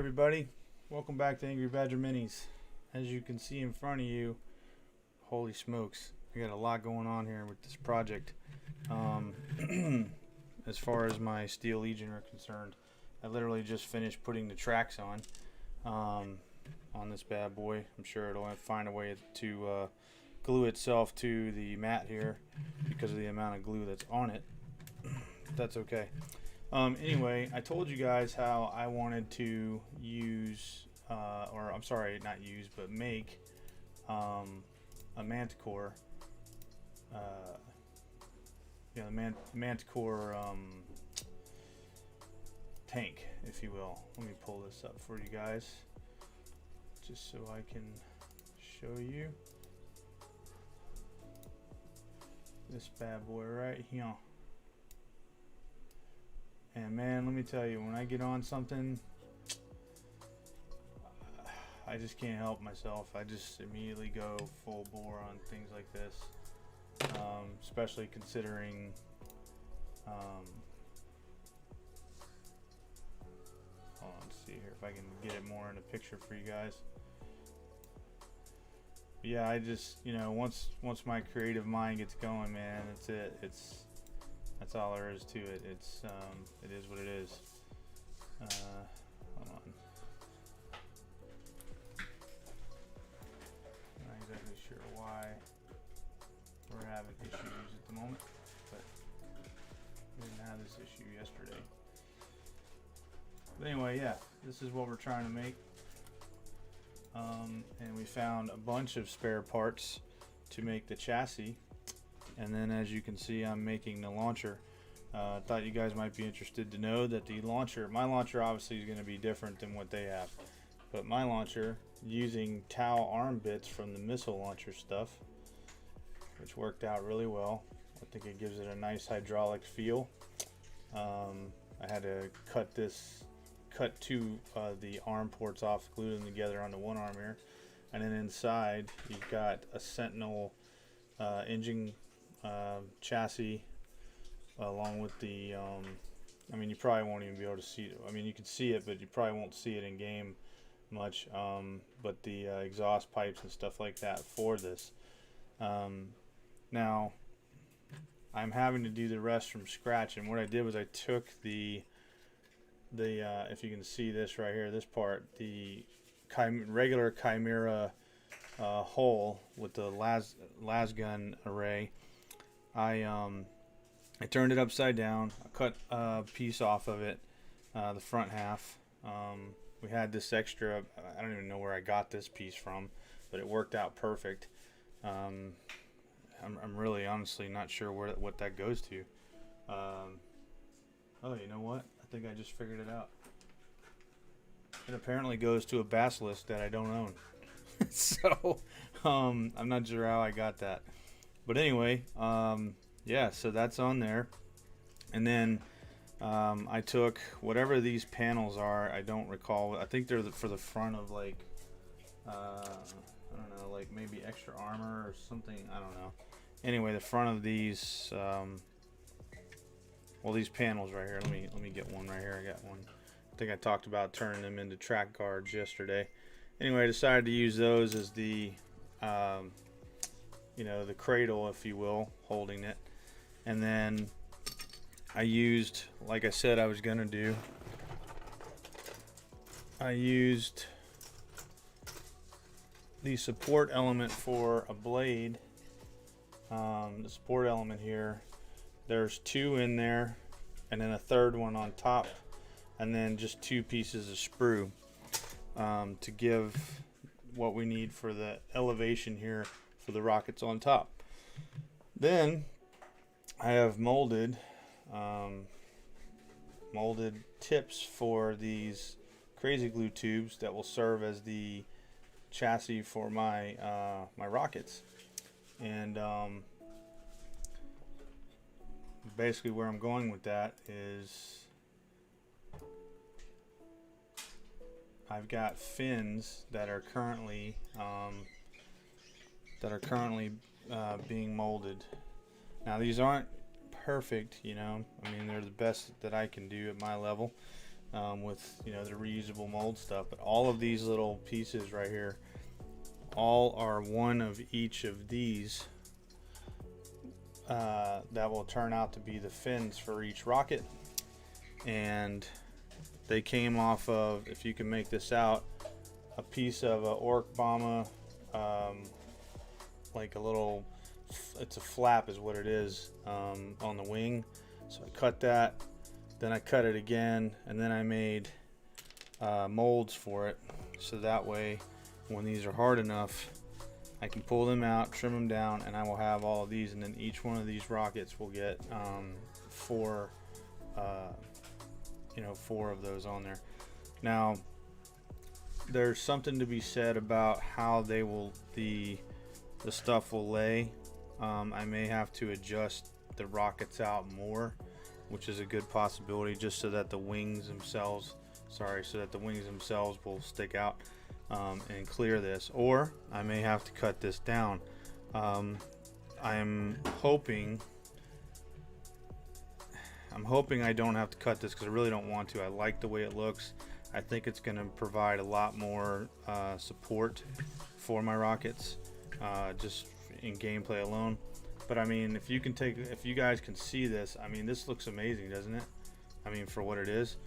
everybody, welcome back to Angry Badger Minis. As you can see in front of you, holy smokes, I got a lot going on here with this project. As far as my Steel Legion are concerned, I literally just finished putting the tracks on this bad boy. I'm sure it'll find a way to glue itself to the mat here because of the amount of glue that's on it. That's okay. Anyway, I told you guys how I wanted to use, or I'm sorry, not use, but make a Manticore, the Manticore tank, if you will. Let me pull this up for you guys, just so I can show you this bad boy right here. And man, let me tell you, when I get on something, I just can't help myself. I just immediately go full bore on things like this, especially considering hold on, let's see here if I can get it more in a picture for you guys. But yeah, I just, once my creative mind gets going, man, that's it. That's all there is to it. It is what it is. Hold on. Not exactly sure why we're having issues at the moment, but we didn't have this issue yesterday. But anyway, yeah, this is what we're trying to make. And we found a bunch of spare parts to make the chassis. And then, as you can see, I'm making the launcher. Thought you guys might be interested to know that the launcher, my launcher obviously is going to be different than what they have. But my launcher, using TOW arm bits from the missile launcher stuff, which worked out really well. I think it gives it a nice hydraulic feel. I had to cut two of the arm ports off, glue them together onto one arm here. And then inside, you've got a Sentinel engine chassis, along with the I mean, you probably won't even be able to see it. I mean, you can see it, but you probably won't see it in game much, but the exhaust pipes and stuff like that for this. Now I'm having to do the rest from scratch, and what I did was I took the if you can see this right here, this part, the regular Chimera hull with the las gun array. I turned it upside down. I cut a piece off of it, the front half. We had this extra, I don't even know where I got this piece from, but it worked out perfect. I'm really honestly not sure what that goes to. Oh, you know what? I think I just figured it out. It apparently goes to a basilisk that I don't own. So I'm not sure how I got that, but anyway, yeah, so that's on there. And then I took whatever these panels are, I don't recall, I think they're for the front of, like, I don't know, like maybe extra armor or something, I don't know. Anyway, the front of these well, these panels right here, let me get one right here. I got one. I think I talked about turning them into track guards yesterday. Anyway, I decided to use those as the the cradle, if you will, holding it. And then I used, like I said I was gonna do, I used the support element for a blade. The support element here, there's two in there, and then a third one on top, and then just two pieces of sprue to give what we need for the elevation here for the rockets on top. Then I have molded tips for these crazy glue tubes that will serve as the chassis for my my rockets. And basically where I'm going with that is I've got fins that are currently being molded. Now these aren't perfect, I mean, they're the best that I can do at my level, with, you know, the reusable mold stuff. But all of these little pieces right here, all are one of each of these that will turn out to be the fins for each rocket. And they came off of, if you can make this out, a piece of a Orc Bomber, like a little, it's a flap is what it is, on the wing. So I cut that, then I cut it again, and then I made molds for it, so that way when these are hard enough I can pull them out, trim them down, and I will have all of these, and then each one of these rockets will get four of those on there. Now there's something to be said about how they will, the stuff will lay. I may have to adjust the rockets out more, which is a good possibility, just so that the wings themselves, will stick out and clear this. Or I may have to cut this down. I'm hoping I don't have to cut this, because I really don't want to. I like the way it looks. I think it's going to provide a lot more support for my rockets, just in gameplay alone. But I mean, if you guys can see this, I mean, this looks amazing, doesn't it? I mean, for what it is.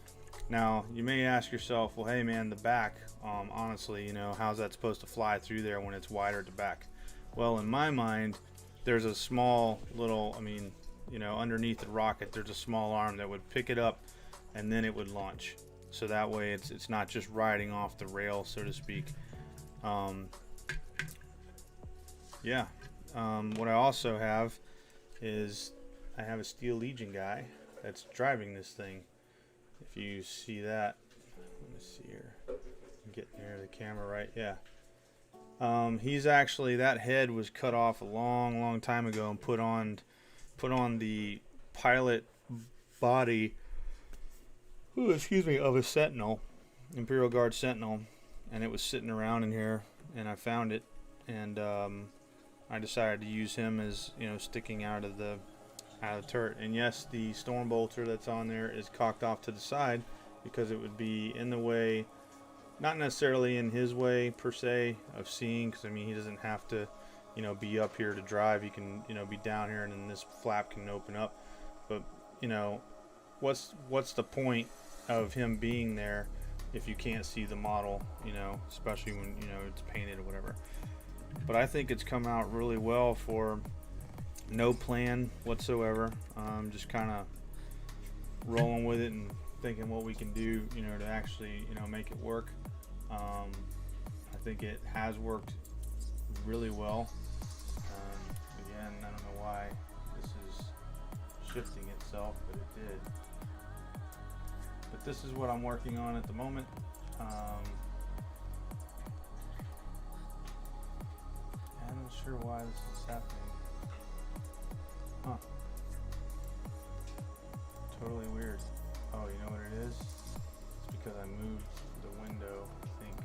Now you may ask yourself, well, hey man, the back, honestly, you know, how's that supposed to fly through there when it's wider at the back? Well, in my mind, there's a small little, I mean, you know, underneath the rocket there's a small arm that would pick it up, and then it would launch. So that way it's not just riding off the rail, so to speak. What I also have is I have a Steel Legion guy that's driving this thing. If you see that, let me see here, I'm getting near the camera, right? Yeah. He's actually, that head was cut off a long time ago and put on the pilot body, of a Sentinel, Imperial Guard Sentinel, and it was sitting around in here, and I found it, and I decided to use him as, you know, sticking out of the turret. And yes, the storm bolter that's on there is cocked off to the side because it would be in the way, not necessarily in his way per se of seeing, because I mean, he doesn't have to, you know, be up here to drive. He can, you know, be down here, and then this flap can open up. But, you know, what's the point of him being there if you can't see the model, you know, especially when, you know, it's painted or whatever. But I think it's come out really well for no plan whatsoever. Just kind of rolling with it and thinking what we can do, you know, to actually, you know, make it work. I think it has worked really well. Again, I don't know why this is shifting itself, but it did. But this is what I'm working on at the moment. I'm not sure why this is happening. Huh. Totally weird. Oh, you know what it is? It's because I moved the window, I think.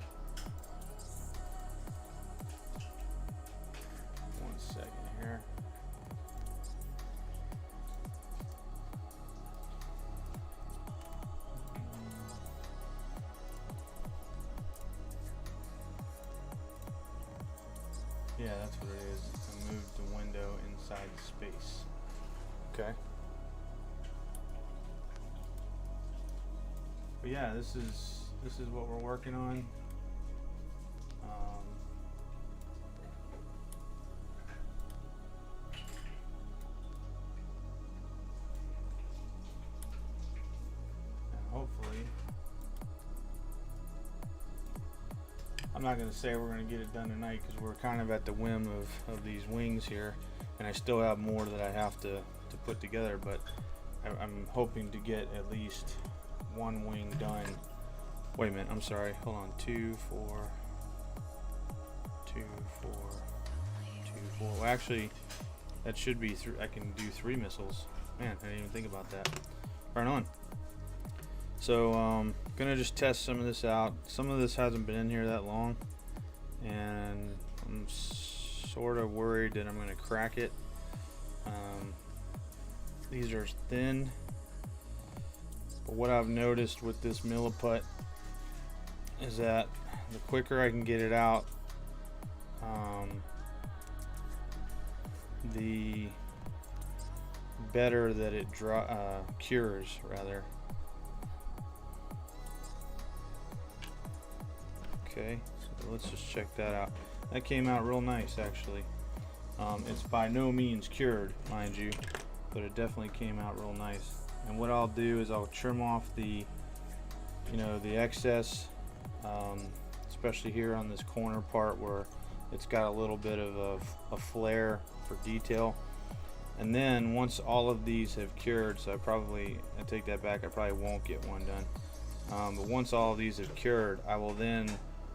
One second here. Yeah, that's what it is. I moved the window inside the space. Okay. But yeah, this is what we're working on. And hopefully, I'm not going to say we're going to get it done tonight, because we're kind of at the whim of these wings here, and I still have more that I have to put together, but I'm hoping to get at least one wing done. Wait a minute, I'm sorry, hold on. 2, 4, 2, 4, 2, 4. Well, actually, that should be I can do 3 missiles. Man, I didn't even think about that. Right on. So gonna just test some of this out. Some of this hasn't been in here that long, and I'm sort of worried that I'm gonna crack it. These are thin. But what I've noticed with this milliput is that the quicker I can get it out, the better that it cures, rather. Okay, so let's just check that out. That came out real nice, actually. It's by no means cured, mind you, but it definitely came out real nice. And what I'll do is I'll trim off the, the excess, especially here on this corner part where it's got a little bit of a flare for detail. And then once all of these have cured, so I take that back, I probably won't get one done. But once all of these have cured, I will then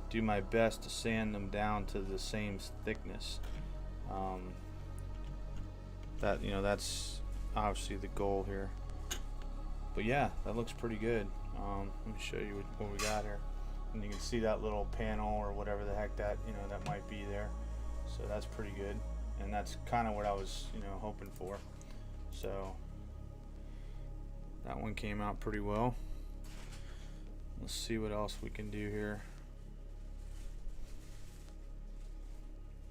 do my best to sand them down to the same thickness. That's obviously the goal here. But yeah, that looks pretty good. Let me show you what we got here. And you can see that little panel or whatever the heck that might be there. So that's pretty good. And that's kind of what I was hoping for. So that one came out pretty well. Let's see what else we can do here.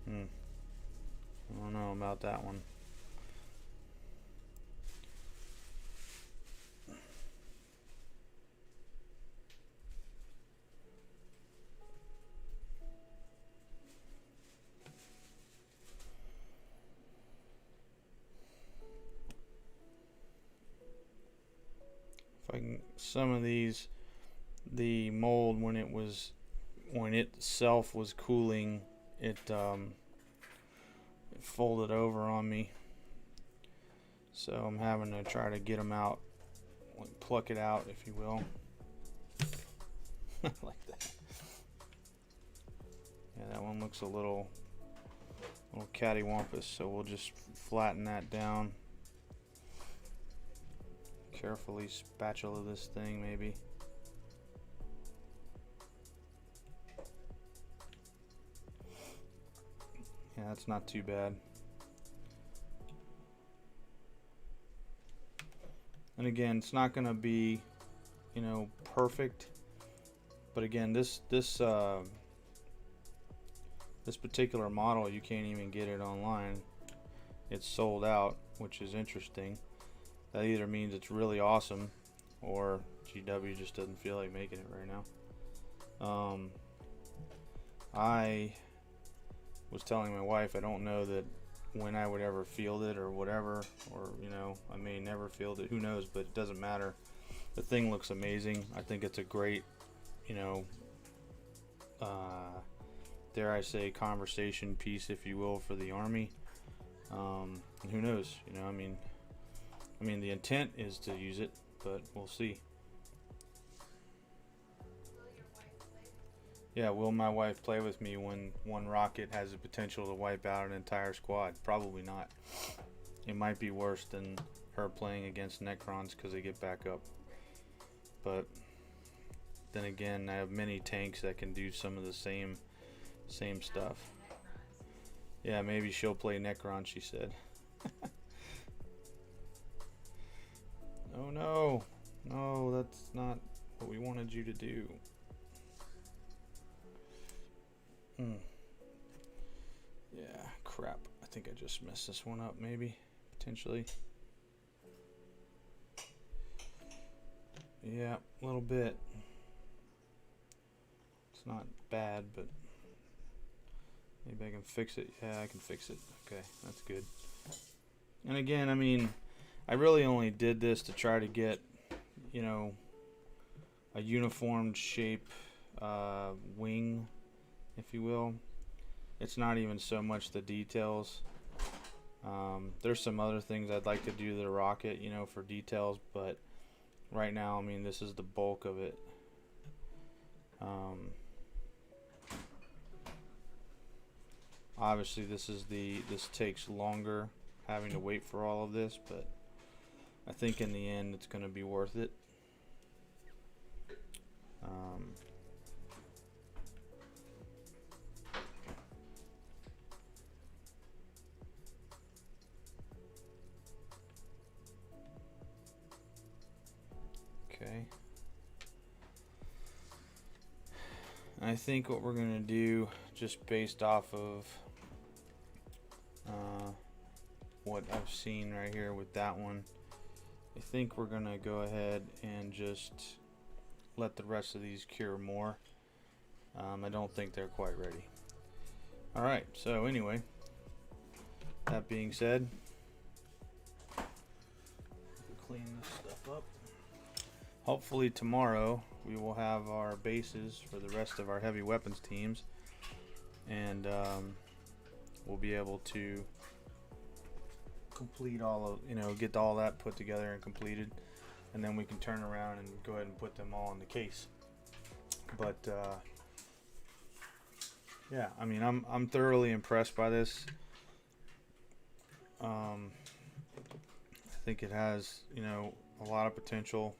I don't know about that one. If I can, some of these, the mold when it itself was cooling, it folded over on me, so I'm having to try to get them out, like pluck it out, if you will. Like that. Yeah, that one looks a little cattywampus, so we'll just flatten that down. Carefully spatula this thing, maybe. Yeah, that's not too bad. And again, it's not going to be, perfect. But again, this particular model, you can't even get it online. It's sold out, which is interesting. That either means it's really awesome, or GW just doesn't feel like making it right now. I was telling my wife I don't know that when I would ever field it or whatever, or I may never field it, who knows, but it doesn't matter. The thing looks amazing. I think it's a great dare I say conversation piece, if you will, for the Army. And who knows, I mean the intent is to use it, but we'll see. Yeah, will my wife play with me when one rocket has the potential to wipe out an entire squad? Probably not. It might be worse than her playing against Necrons because they get back up. But then again, I have many tanks that can do some of the same stuff. Yeah, maybe she'll play Necron, she said. Oh no. No, that's not what we wanted you to do. Yeah, crap. I think I just messed this one up, maybe, potentially. Yeah, a little bit. It's not bad, but maybe I can fix it. Yeah, I can fix it. Okay, that's good. And again, I mean, I really only did this to try to get, a uniformed shape wing, if you will. It's not even so much the details. There's some other things I'd like to do to the rocket, for details, but right now, I mean, this is the bulk of it. Obviously, this takes longer, having to wait for all of this, but I think in the end, it's going to be worth it. Okay. I think what we're gonna do, just based off of what I've seen right here with that one, I think we're gonna go ahead and just let the rest of these cure more. I don't think they're quite ready. Alright, so anyway, that being said, we'll clean this stuff up. Hopefully tomorrow we will have our bases for the rest of our heavy weapons teams, and we'll be able to complete all of, get all that put together and completed, and then we can turn around and go ahead and put them all in the case. But yeah, I mean, I'm thoroughly impressed by this. I think it has, a lot of potential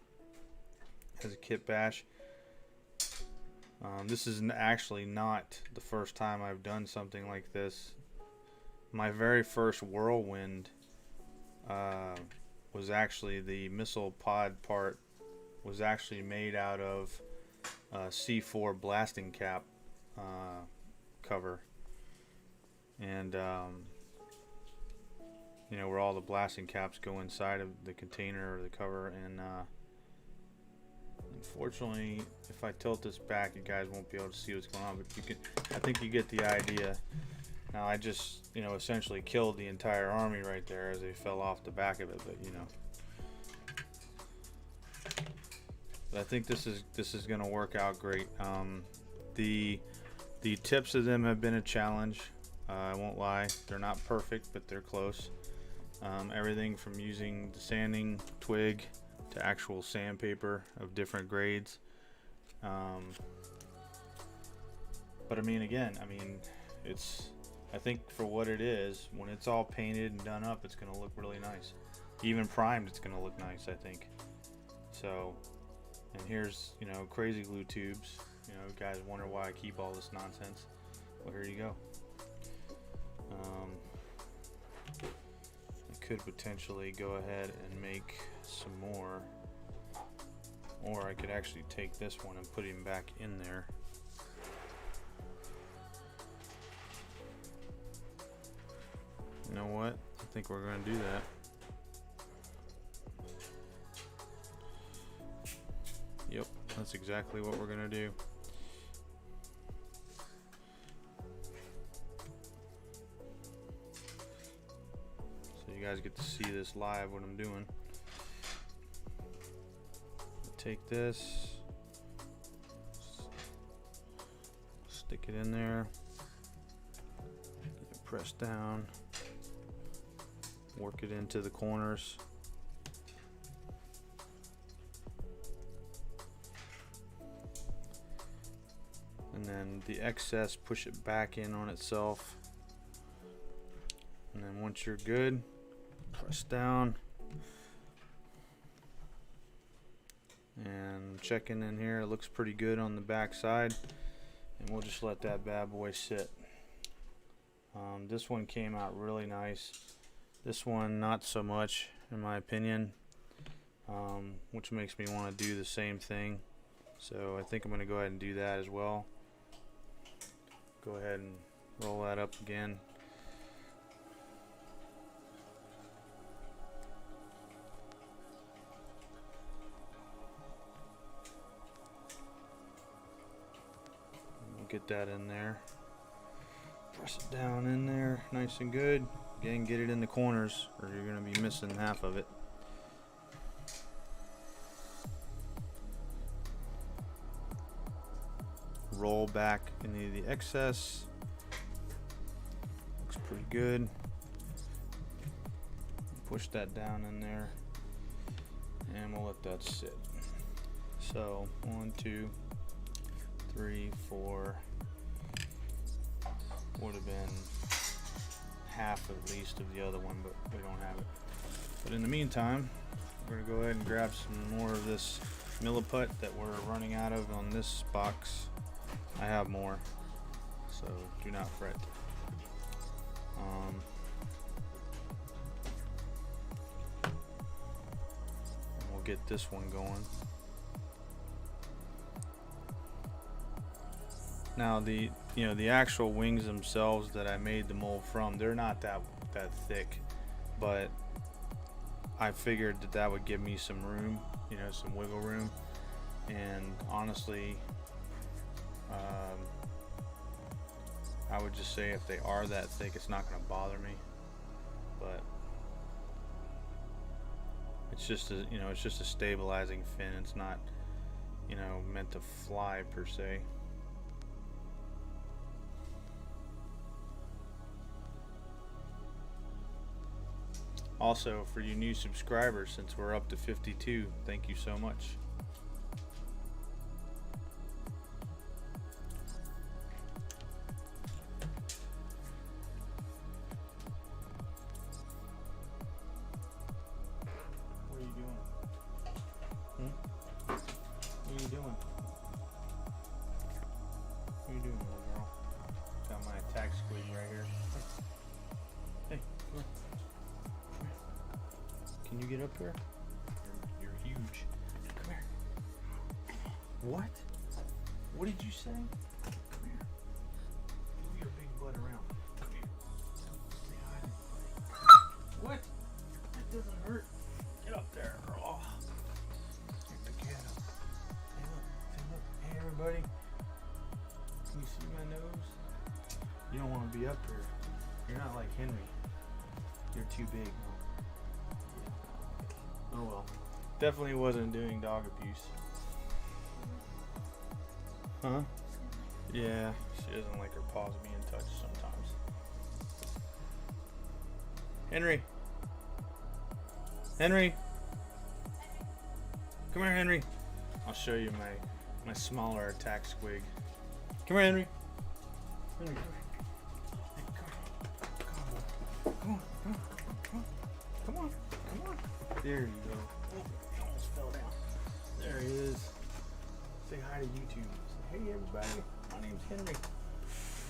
as a kit bash. This is actually not the first time I've done something like this. My very first Whirlwind was actually, the missile pod part was actually made out of C4 blasting cap cover, and where all the blasting caps go inside of the container or the cover. And unfortunately, if I tilt this back, you guys won't be able to see what's going on, but I think you get the idea. Now I just essentially killed the entire army right there as they fell off the back of it, but I think this is going to work out great. The tips of them have been a challenge. I won't lie, they're not perfect, but they're close. Everything from using the sanding twig to actual sandpaper of different grades. But I mean, again, I think for what it is, when it's all painted and done up, it's going to look really nice. Even primed, it's going to look nice, I think. So, and here's, crazy glue tubes. You guys wonder why I keep all this nonsense. Well, here you go. I could potentially go ahead and make some more, or I could actually take this one and put him back in there. You know what? I think we're going to do that. Yep, that's exactly what we're going to do. So you guys get to see this live, what I'm doing. Take this, stick it in there, press down, work it into the corners. And then the excess, push it back in on itself. And then once you're good, press down. And checking in here, it looks pretty good on the back side. And we'll just let that bad boy sit. This one came out really nice. This one not so much, in my opinion, which makes me want to do the same thing. So I think I'm going to go ahead and do that as well. Go ahead and roll that up again. We'll get that in there. Press it down in there nice and good. Again, get it in the corners or you're going to be missing half of it. Roll back any of the excess. Looks pretty good. Push that down in there and we'll let that sit. So 1, 2, 3, 4 would have been half at least of the other one, but we don't have it. But in the meantime, we're gonna go ahead and grab some more of this milliput that we're running out of on this box. I have more, so do not fret. And we'll get this one going. Now the the actual wings themselves that I made the mold from, they're not that thick, but I figured that would give me some room, some wiggle room. And honestly, I would just say if they are that thick, it's not going to bother me. But it's just it's just a stabilizing fin. It's not meant to fly per se. Also, for you new subscribers, since we're up to 52, thank you so much. What are you doing? What are you doing? What are you doing, little girl? Got my attack squid right here. Hey, come on. Can you get up here? You're huge. Come here. What? What did you say? Come here. Move your big butt around. Come here. Say hi to everybody. What? That doesn't hurt. Get up there. Oh. Get the cat up. Hey, look. Say, look. Hey, everybody. Can you see my nose? You don't want to be up here. You're not like Henry. You're too big. Oh well. Definitely wasn't doing dog abuse. Huh? Yeah, she doesn't like her paws being touched sometimes. Henry! Henry! Come here, Henry! I'll show you my smaller attack squig. Come here, Henry! Henry, come here. Hey, come on. Come on. There you go. Oh, he almost fell down. There he is. Say hi to YouTube. Say, hey everybody, my name's Henry.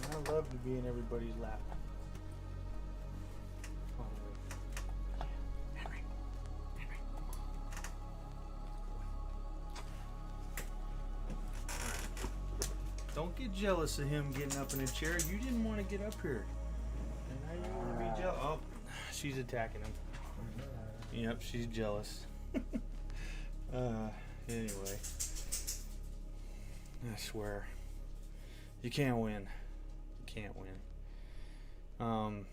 And I love to be in everybody's lap. Henry. Don't get jealous of him getting up in a chair. You didn't want to get up here. And now you want to be jealous. Oh, she's attacking him. Yep, she's jealous. Anyway, I swear, you can't win. You can't win.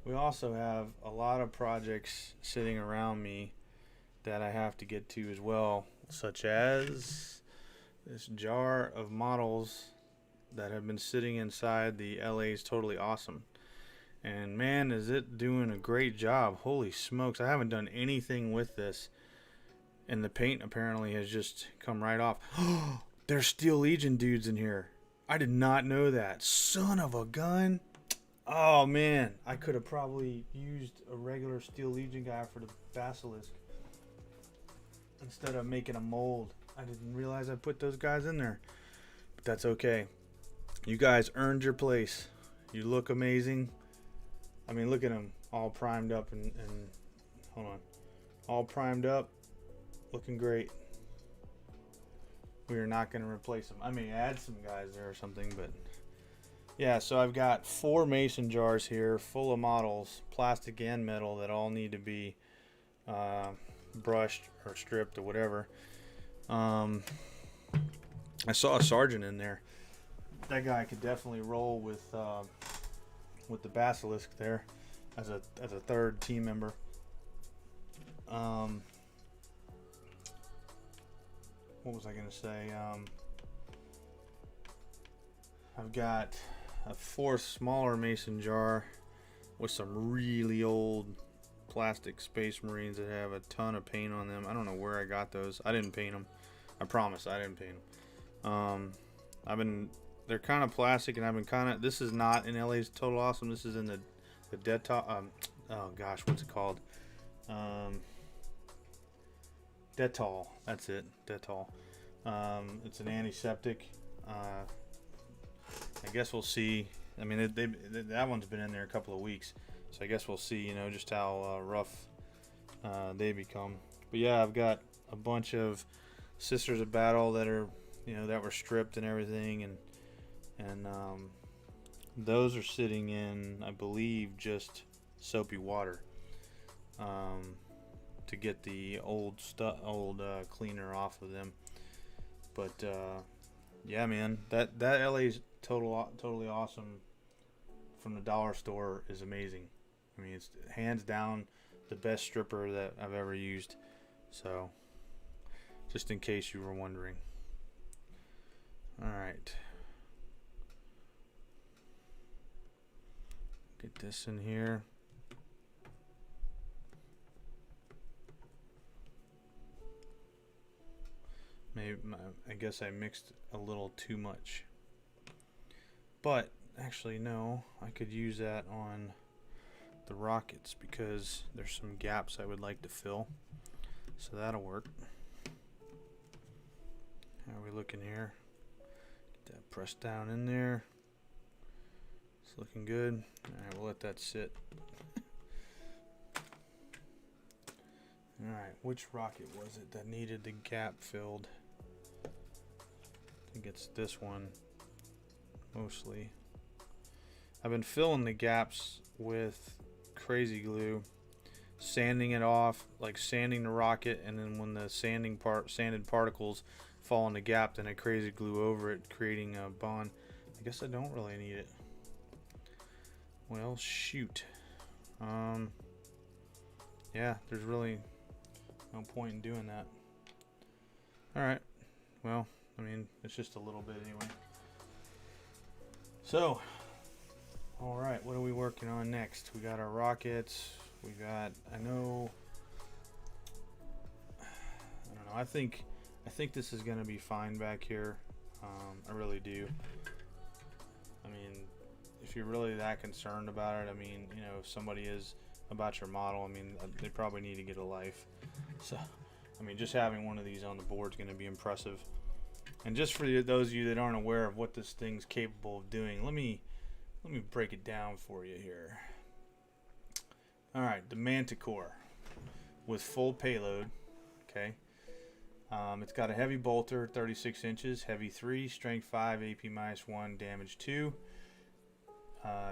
We also have a lot of projects sitting around me that I have to get to as well, such as this jar of models that have been sitting inside the LA's Totally Awesome. And man, is it doing a great job. Holy smokes, I haven't done anything with this. And the paint apparently has just come right off. There's Steel Legion dudes in here. I did not know that. Son of a gun. Oh man, I could have probably used a regular Steel Legion guy for the Basilisk instead of making a mold. I didn't realize I put those guys in there. But that's okay. You guys earned your place. You look amazing. I mean, look at them all primed up and hold on, all primed up, looking great. We are not going to replace them. I may add some guys there or something, but yeah. So I've got 4 mason jars here full of models, plastic and metal, that all need to be brushed or stripped or whatever. I saw a sergeant in there. That guy could definitely roll with the Basilisk there as a third team member. What was I gonna say? I've got a 4th smaller mason jar with some really old plastic Space Marines that have a ton of paint on them. I don't know where I got those. I didn't paint them. I promise I didn't paint them. They're kind of plastic, and I've been kind of, this is not in LA's Total Awesome. This is in the Dettol, oh gosh, what's it called? Dettol, that's it, Dettol. It's an antiseptic. I guess we'll see. I mean, that one's been in there a couple of weeks, so I guess we'll see, just how rough they become. But yeah, I've got a bunch of Sisters of Battle that are, that were stripped and everything, and and those are sitting in, I believe, just soapy water to get the old cleaner off of them. But yeah, man, that LA's totally awesome from the dollar store is amazing. I mean, it's hands down the best stripper that I've ever used. So, just in case you were wondering. All right. Get this in here. Maybe I guess I mixed a little too much. But actually no, I could use that on the rockets because there's some gaps I would like to fill. So that'll work. How are we looking here? Get that pressed down in there. It's looking good. Alright, we'll let that sit. Alright, which rocket was it that needed the gap filled? I think it's this one mostly. I've been filling the gaps with crazy glue, sanding it off, like sanding the rocket, and then when the sanded particles fall in the gap, then I crazy glue over it, creating a bond. I guess I don't really need it. Well, shoot. Yeah, there's really no point in doing that. Alright, well, I mean, it's just a little bit anyway. So, alright, what are we working on next? We got our rockets. We got, I don't know, I think this is going to be fine back here. I really do. I mean, if you're really that concerned about it, I mean, you know, if somebody is about your model, I mean, they probably need to get a life. So, I mean, just having one of these on the board is going to be impressive. And just for those of you that aren't aware of what this thing's capable of doing, let me break it down for you here. All right, the Manticore with full payload. Okay, it's got a heavy bolter, 36 inches, heavy 3, strength 5, AP -1, damage 2.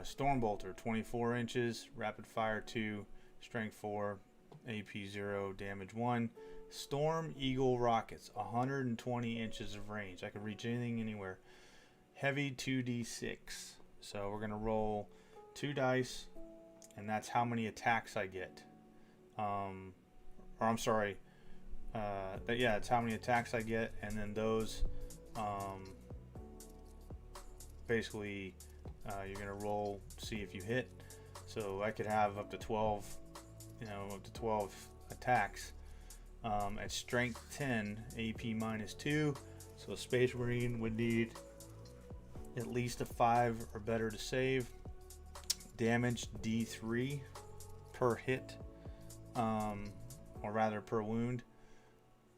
Storm bolter, 24 inches, rapid fire 2, strength 4, AP 0, damage 1. Storm Eagle rockets, 120 inches of range. I can reach anything, anywhere. Heavy 2d6. So we're gonna roll 2 dice, and that's how many attacks I get. Or I'm sorry. But yeah, it's how many attacks I get, and then those, basically, you're gonna roll, see if you hit. So I could have up to 12, you know, up to 12 attacks. At strength 10, AP -2, so a Space Marine would need at least a 5 or better to save. Damage D3 per hit, or rather per wound.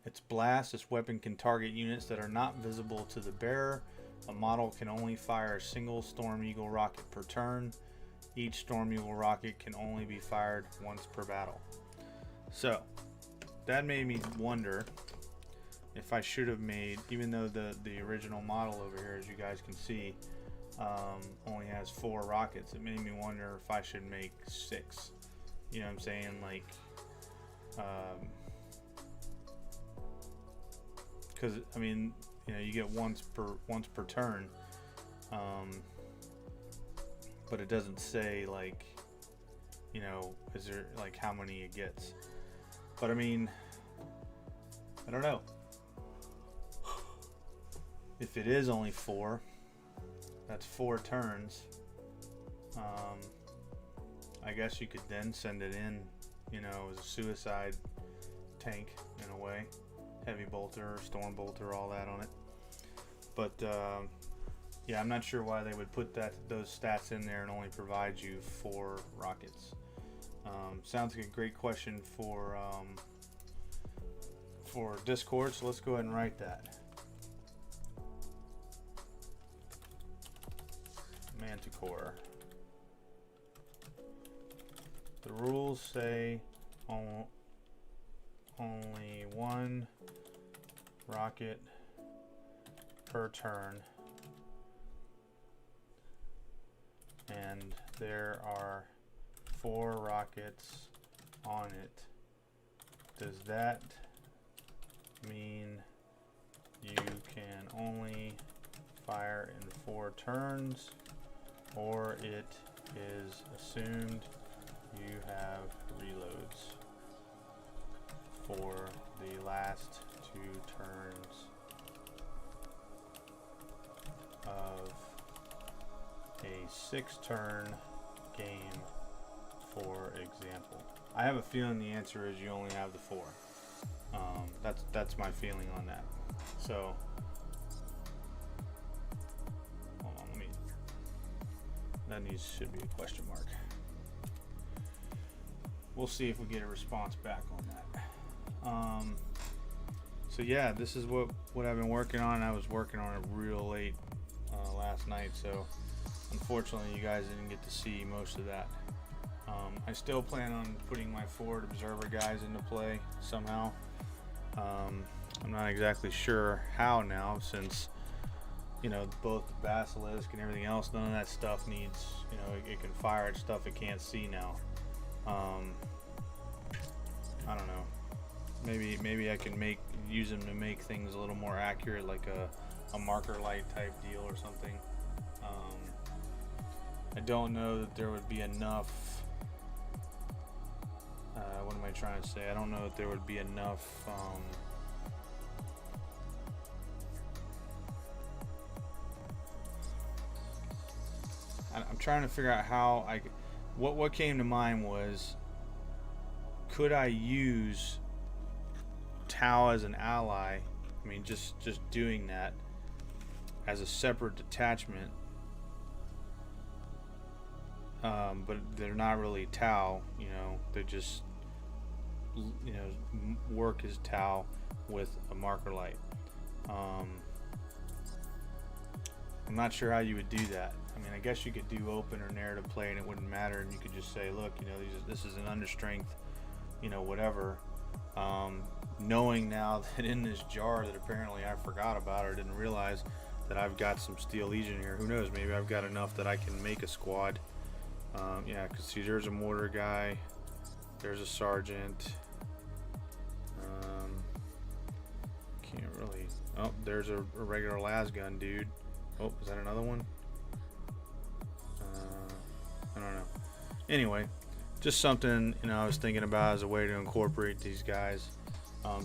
Its blast, this weapon can target units that are not visible to the bearer. A model can only fire a single Storm Eagle rocket per turn. Each Storm Eagle rocket can only be fired once per battle. So that made me wonder if I should have made, even though the original model over here, as you guys can see, only has 4 rockets, it made me wonder if I should make 6. You know what I'm saying? Like, because I mean, you know, you get once per turn, but it doesn't say, like, you know, is there like how many it gets. But I mean, I don't know. If it is only 4, that's 4 turns. I guess you could then send it in, you know, as a suicide tank in a way. Heavy bolter, storm bolter, all that on it. But yeah, I'm not sure why they would put those stats in there and only provide you 4 rockets. Sounds like a great question for Discord, so let's go ahead and write that. Manticore. The rules say only 1 rocket per turn and there are 4 rockets on it, does that mean you can only fire in 4 turns, or it is assumed you have reloads for the last 2 turns of a 6-turn game, for example? I have a feeling the answer is you only have the 4. That's my feeling on that. So hold on, that should be a question mark. We'll see if we get a response back on that. So yeah, this is what I've been working on. I was working on it real late last night, so unfortunately you guys didn't get to see most of that. I still plan on putting my forward observer guys into play somehow. I'm not exactly sure how now, since both the basilisk and everything else, none of that stuff needs, it can fire at stuff it can't see now. I don't know, maybe I can use them to make things a little more accurate, like a marker light type deal or something. I don't know that there would be enough, what am I trying to say? I don't know that there would be enough I'm trying to figure out how what came to mind was, could I use Tau as an ally? I mean, just doing that as a separate detachment, but they're not really Tau, they just work as Tau with a marker light. I'm not sure how you would do that. I mean, I guess you could do open or narrative play and it wouldn't matter, and you could just say, look, this is an understrength, whatever. Knowing now that in this jar that apparently I forgot about or didn't realize that I've got some Steel Legion here. Who knows, maybe I've got enough that I can make a squad. Yeah, because see, there's a mortar guy, there's a sergeant. Can't really. Oh, there's a regular lasgun dude. Oh, is that another one? I don't know. Anyway, just something I was thinking about as a way to incorporate these guys.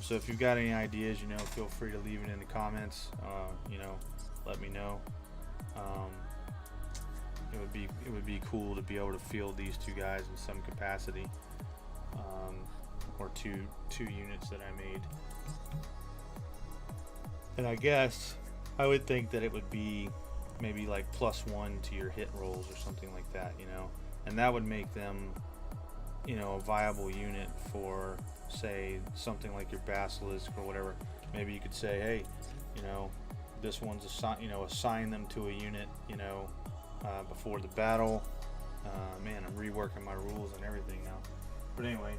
So if you've got any ideas, feel free to leave it in the comments. Let me know. It would be cool to be able to field these 2 guys in some capacity, or two units that I made. And I guess I would think that it would be maybe like +1 to your hit rolls or something like that, and that would make them, a viable unit for, say, something like your basilisk or whatever. Maybe you could say, hey, this one's assign them to a unit, before the battle. Man, I'm reworking my rules and everything now. But anyway,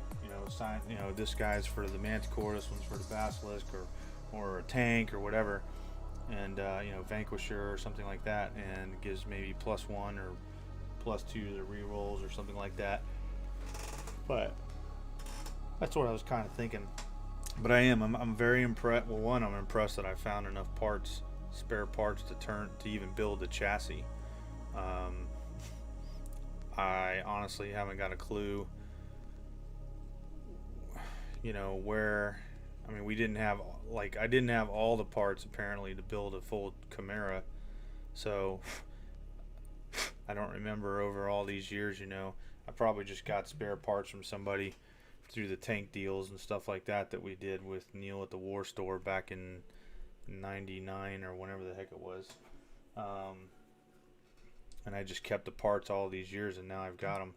assign, this guy's for the Manticore, this one's for the basilisk, or a tank or whatever, and Vanquisher or something like that, and it gives maybe +1 or +2 to the rerolls or something like that. But that's what I was kind of thinking. But I'm very impressed. Well, one, I'm impressed that I found enough spare parts to even build the chassis. I honestly haven't got a clue, where. I mean, I didn't have all the parts apparently to build a full Chimera, so I don't remember over all these years, I probably just got spare parts from somebody through the tank deals and stuff like that we did with Neil at the War Store back in '99 or whenever the heck it was. And I just kept the parts all these years, and now I've got them.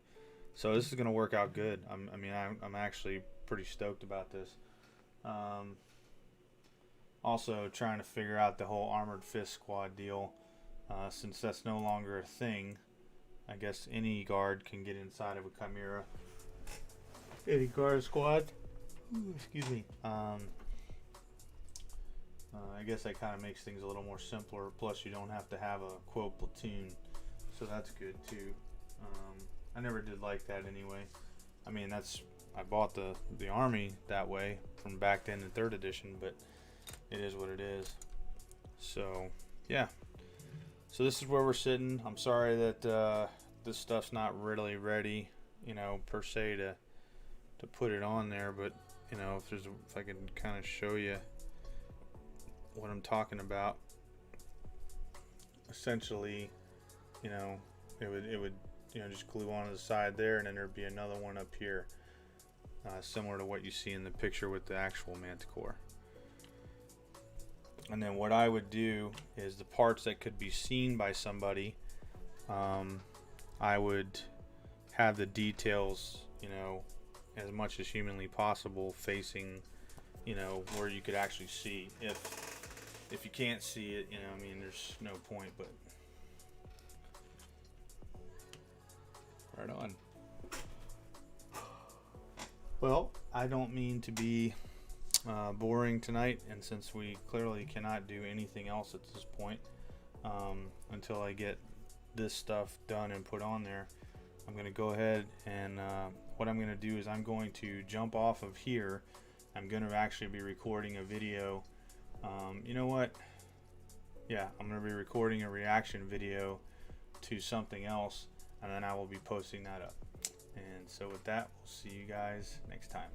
So this is going to work out good. I'm actually pretty stoked about this. Also trying to figure out the whole Armored Fist squad deal, since that's no longer a thing. I guess any guard can get inside of a Chimera. Any guard squad. Ooh, excuse me. I guess that kind of makes things a little more simpler. Plus, you don't have to have a quote platoon. so that's good too. I never did like that anyway. I mean, I bought the Army that way from back then in 3rd edition, but it is what it is. So yeah, so this is where we're sitting. I'm sorry that this stuff's not really ready, you know, per se to put it on there, but you know, if I can kind of show you what I'm talking about. Essentially, you know, it would you know, just glue onto the side there, and then there'd be another one up here, similar to what you see in the picture with the actual Manticore. And then what I would do is the parts that could be seen by somebody, I would have the details, you know, as much as humanly possible facing, you know, where you could actually see. If you can't see it, you know, I mean, there's no point, but right on. Well, I don't mean to be boring tonight, and since we clearly cannot do anything else at this point until I get this stuff done and put on there, I'm going to go ahead and what I'm going to do is I'm going to jump off of here. I'm going to actually be recording a video. You know what? Yeah, I'm going to be recording a reaction video to something else, and then I will be posting that up. And so with that, we'll see you guys next time.